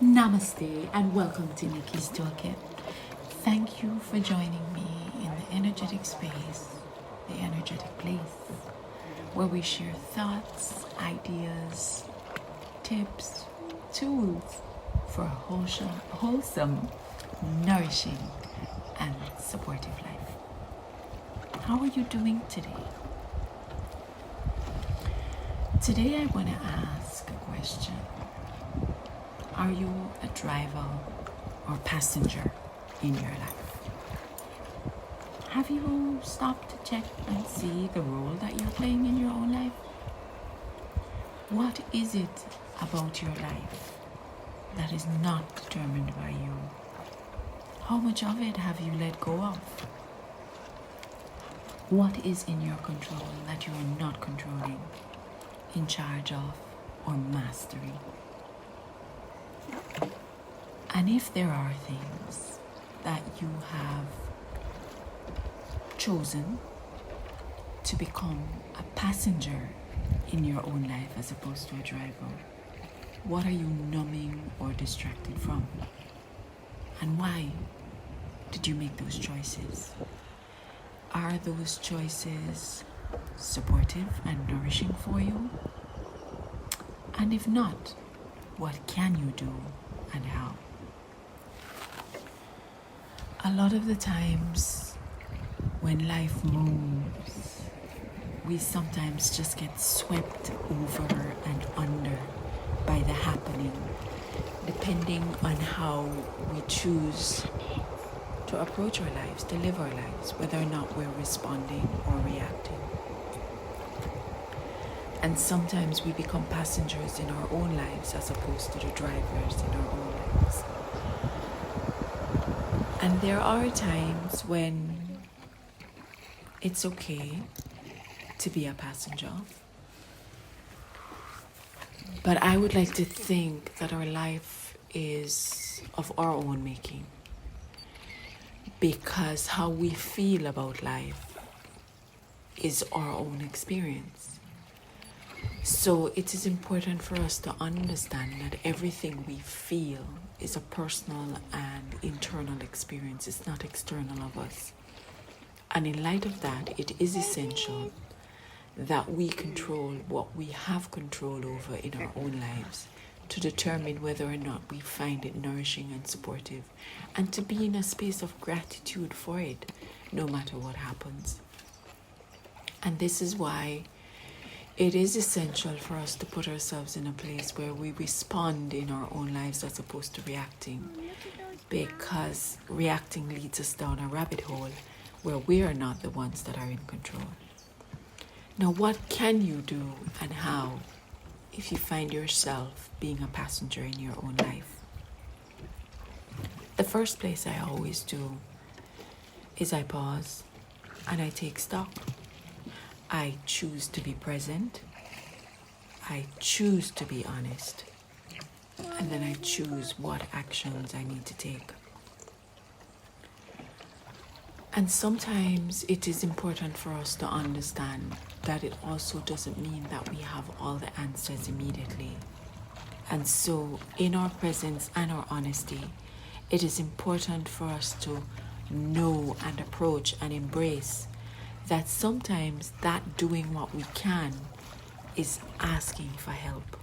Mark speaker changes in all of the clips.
Speaker 1: Namaste and welcome to Nikki's Toolkit. Thank you for joining me in the energetic space, the energetic place, where we share thoughts, ideas, tips, tools for a wholesome, nourishing, and supportive life. How are you doing today? Today I want to ask a question. Are you a driver or passenger in your life? Have you stopped to check and see the role that you're playing in your own life? What is it about your life that is not determined by you? How much of it have you let go of? What is in your control that you are not controlling, in charge of, or mastering? And if there are things that you have chosen to become a passenger in your own life as opposed to a driver, what are you numbing or distracted from? And why did you make those choices? Are those choices supportive and nourishing for you? And if not, what can you do and how? A lot of the times when life moves, we sometimes just get swept over and under by the happening, depending on how we choose to approach our lives, to live our lives, whether or not we're responding or reacting. And sometimes we become passengers in our own lives as opposed to the drivers in our own lives. And there are times when it's okay to be a passenger. But I would like to think that our life is of our own making, because how we feel about life is our own experience. So it is important for us to understand that everything we feel is a personal and internal experience. It's not external of us. And in light of that, it is essential that we control what we have control over in our own lives, to determine whether or not we find it nourishing and supportive, and to be in a space of gratitude for it, no matter what happens. And this is why it is essential for us to put ourselves in a place where we respond in our own lives as opposed to reacting, because reacting leads us down a rabbit hole where we are not the ones that are in control. Now, what can you do and how if you find yourself being a passenger in your own life? The first place I always do is I pause and I take stock. I choose to be present. I choose to be honest. And then I choose what actions I need to take. And sometimes it is important for us to understand that it also doesn't mean that we have all the answers immediately. And so in our presence and our honesty, it is important for us to know and approach and embrace that sometimes that doing what we can is asking for help.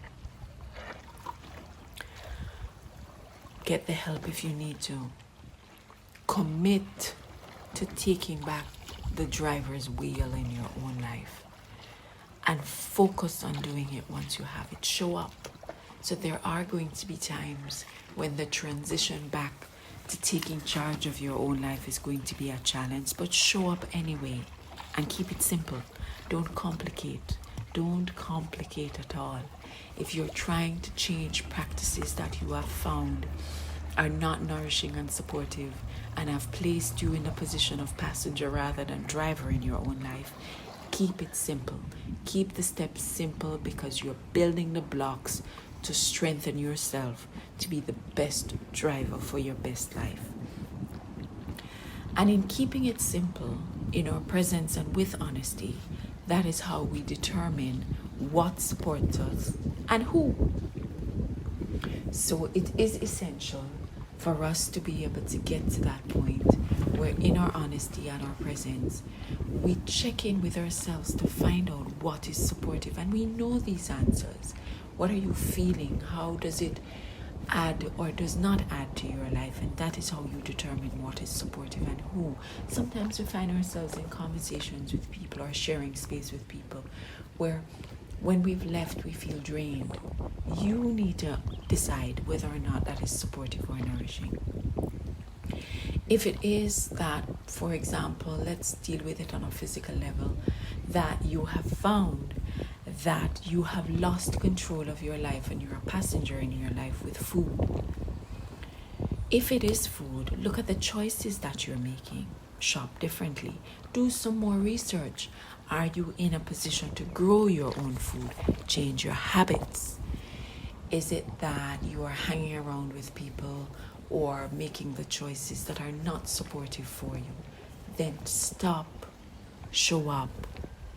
Speaker 1: Get the help if you need to. Commit to taking back the driver's wheel in your own life, and focus on doing it once you have it. Show up. So there are going to be times when the transition back to taking charge of your own life is going to be a challenge, but show up anyway and keep it simple. Don't complicate. Don't complicate at all. If you're trying to change practices that you have found are not nourishing and supportive and have placed you in a position of passenger rather than driver in your own life, keep it simple. Keep the steps simple, because you're building the blocks to strengthen yourself to be the best driver for your best life. And in keeping it simple, in our presence and with honesty, that is how we determine what supports us and who. So it is essential for us to be able to get to that point where in our honesty and our presence, we check in with ourselves to find out what is supportive. And we know these answers. What are you feeling? How does it add or does not add to your life? And that is how you determine what is supportive and who. Sometimes we find ourselves in conversations with people or sharing space with people where when we've left we feel drained. You need to decide whether or not that is supportive or nourishing. If it is that, for example, let's deal with it on a physical level, that you have found that you have lost control of your life and you're a passenger in your life with food. If it is food, look at the choices that you're making. Shop differently. Do some more research. Are you in a position to grow your own food? Change your habits. Is it that you are hanging around with people or making the choices that are not supportive for you? Then stop, show up,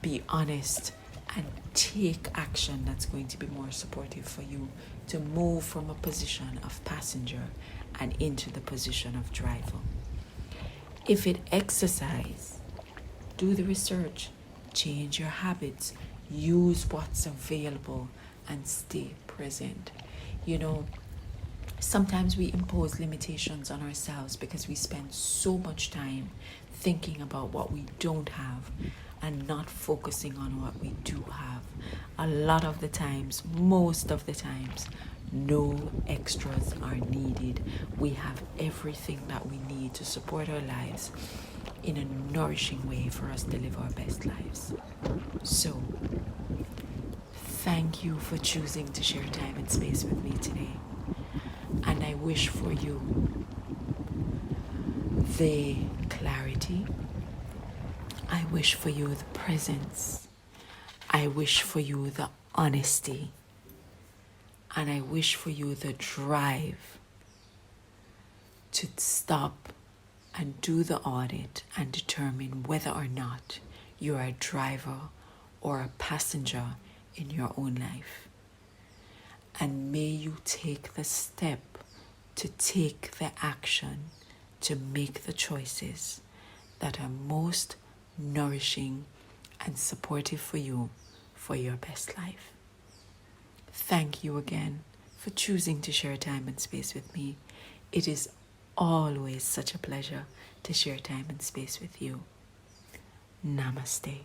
Speaker 1: be honest, and take action that's going to be more supportive for you to move from a position of passenger and into the position of driver. If it exercise, do the research, change your habits, use what's available, and stay present. You know, sometimes we impose limitations on ourselves because we spend so much time thinking about what we don't have and not focusing on what we do have. A lot of the times, most of the times, no extras are needed. We have everything that we need to support our lives in a nourishing way for us to live our best lives. So, thank you for choosing to share time and space with me today. And I wish for you the clarity. I wish for you the presence. I wish for you the honesty. And I wish for you the drive to stop and do the audit and determine whether or not you're a driver or a passenger in your own life. And may you take the step to take the action to make the choices that are most nourishing and supportive for you for your best life. Thank you again for choosing to share time and space with me. It is always such a pleasure to share time and space with you. Namaste.